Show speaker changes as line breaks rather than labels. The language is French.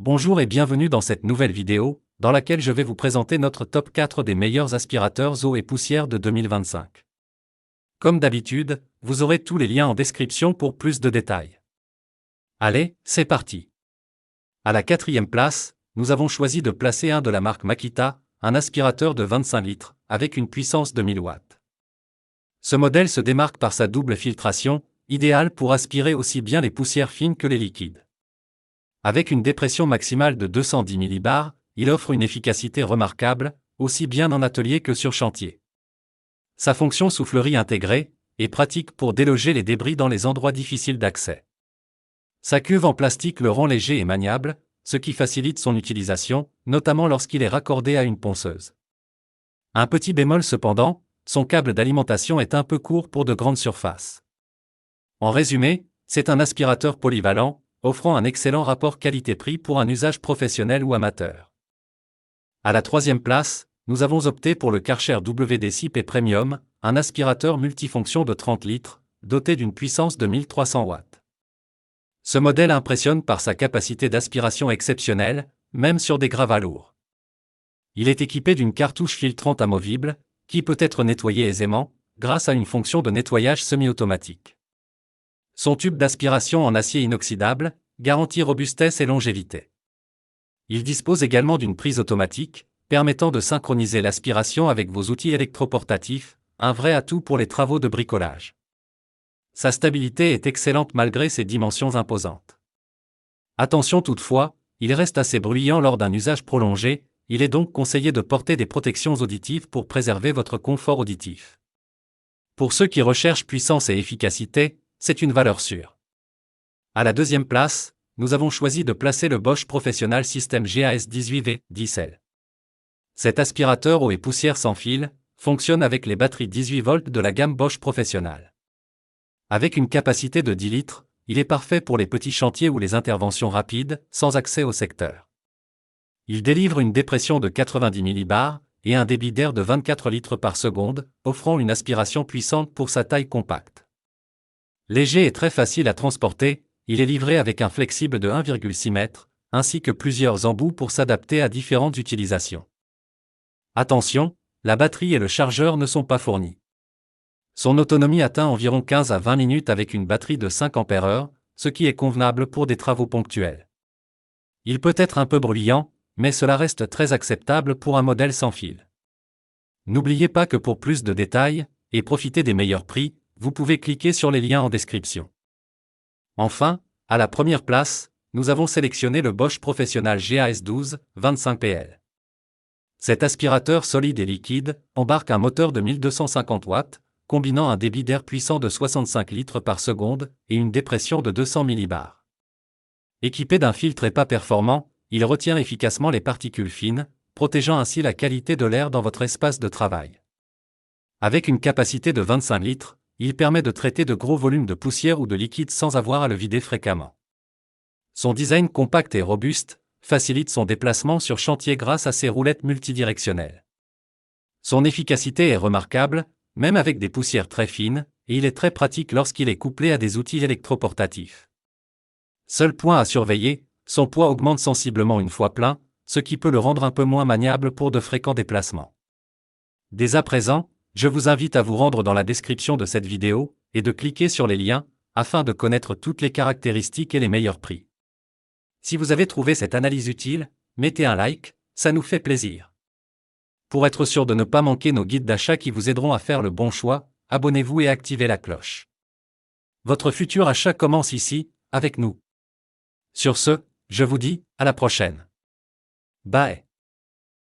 Bonjour et bienvenue dans cette nouvelle vidéo, dans laquelle je vais vous présenter notre top 4 des meilleurs aspirateurs eau et poussière de 2025. Comme d'habitude, vous aurez tous les liens en description pour plus de détails. Allez, c'est parti. À la 4e place, nous avons choisi de placer un de la marque Makita, un aspirateur de 25 litres, avec une puissance de 1000 watts. Ce modèle se démarque par sa double filtration, idéale pour aspirer aussi bien les poussières fines que les liquides. Avec une dépression maximale de 210 millibars, il offre une efficacité remarquable, aussi bien en atelier que sur chantier. Sa fonction soufflerie intégrée est pratique pour déloger les débris dans les endroits difficiles d'accès. Sa cuve en plastique le rend léger et maniable, ce qui facilite son utilisation, notamment lorsqu'il est raccordé à une ponceuse. Un petit bémol cependant, son câble d'alimentation est un peu court pour de grandes surfaces. En résumé, c'est un aspirateur polyvalent, offrant un excellent rapport qualité-prix pour un usage professionnel ou amateur. À la 3e place, nous avons opté pour le Karcher WD-6P Premium, un aspirateur multifonction de 30 litres, doté d'une puissance de 1300 watts. Ce modèle impressionne par sa capacité d'aspiration exceptionnelle, même sur des gravats lourds. Il est équipé d'une cartouche filtrante amovible, qui peut être nettoyée aisément, grâce à une fonction de nettoyage semi-automatique. Son tube d'aspiration en acier inoxydable garantit robustesse et longévité. Il dispose également d'une prise automatique, permettant de synchroniser l'aspiration avec vos outils électroportatifs, un vrai atout pour les travaux de bricolage. Sa stabilité est excellente malgré ses dimensions imposantes. Attention toutefois, il reste assez bruyant lors d'un usage prolongé, il est donc conseillé de porter des protections auditives pour préserver votre confort auditif. Pour ceux qui recherchent puissance et efficacité, c'est une valeur sûre. À la 2e place, nous avons choisi de placer le Bosch Professional System GAS18V 10L. Cet aspirateur eau et poussière sans fil fonctionne avec les batteries 18 volts de la gamme Bosch Professional. Avec une capacité de 10 litres, il est parfait pour les petits chantiers ou les interventions rapides, sans accès au secteur. Il délivre une dépression de 90 millibars et un débit d'air de 24 litres par seconde, offrant une aspiration puissante pour sa taille compacte. Léger et très facile à transporter, il est livré avec un flexible de 1,6 m, ainsi que plusieurs embouts pour s'adapter à différentes utilisations. Attention, la batterie et le chargeur ne sont pas fournis. Son autonomie atteint environ 15 à 20 minutes avec une batterie de 5 Ah, ce qui est convenable pour des travaux ponctuels. Il peut être un peu bruyant, mais cela reste très acceptable pour un modèle sans fil. N'oubliez pas que pour plus de détails, et profiter des meilleurs prix, vous pouvez cliquer sur les liens en description. Enfin, à la 1re place, nous avons sélectionné le Bosch Professional GAS12 25PL. Cet aspirateur solide et liquide embarque un moteur de 1250 watts, combinant un débit d'air puissant de 65 litres par seconde et une dépression de 200 millibars. Équipé d'un filtre EPA performant, il retient efficacement les particules fines, protégeant ainsi la qualité de l'air dans votre espace de travail. Avec une capacité de 25 litres, il permet de traiter de gros volumes de poussière ou de liquide sans avoir à le vider fréquemment. Son design compact et robuste facilite son déplacement sur chantier grâce à ses roulettes multidirectionnelles. Son efficacité est remarquable, même avec des poussières très fines, et il est très pratique lorsqu'il est couplé à des outils électroportatifs. Seul point à surveiller, son poids augmente sensiblement une fois plein, ce qui peut le rendre un peu moins maniable pour de fréquents déplacements. Dès à présent, je vous invite à vous rendre dans la description de cette vidéo, et de cliquer sur les liens, afin de connaître toutes les caractéristiques et les meilleurs prix. Si vous avez trouvé cette analyse utile, mettez un like, ça nous fait plaisir. Pour être sûr de ne pas manquer nos guides d'achat qui vous aideront à faire le bon choix, abonnez-vous et activez la cloche. Votre futur achat commence ici, avec nous. Sur ce, je vous dis, à la prochaine. Bye.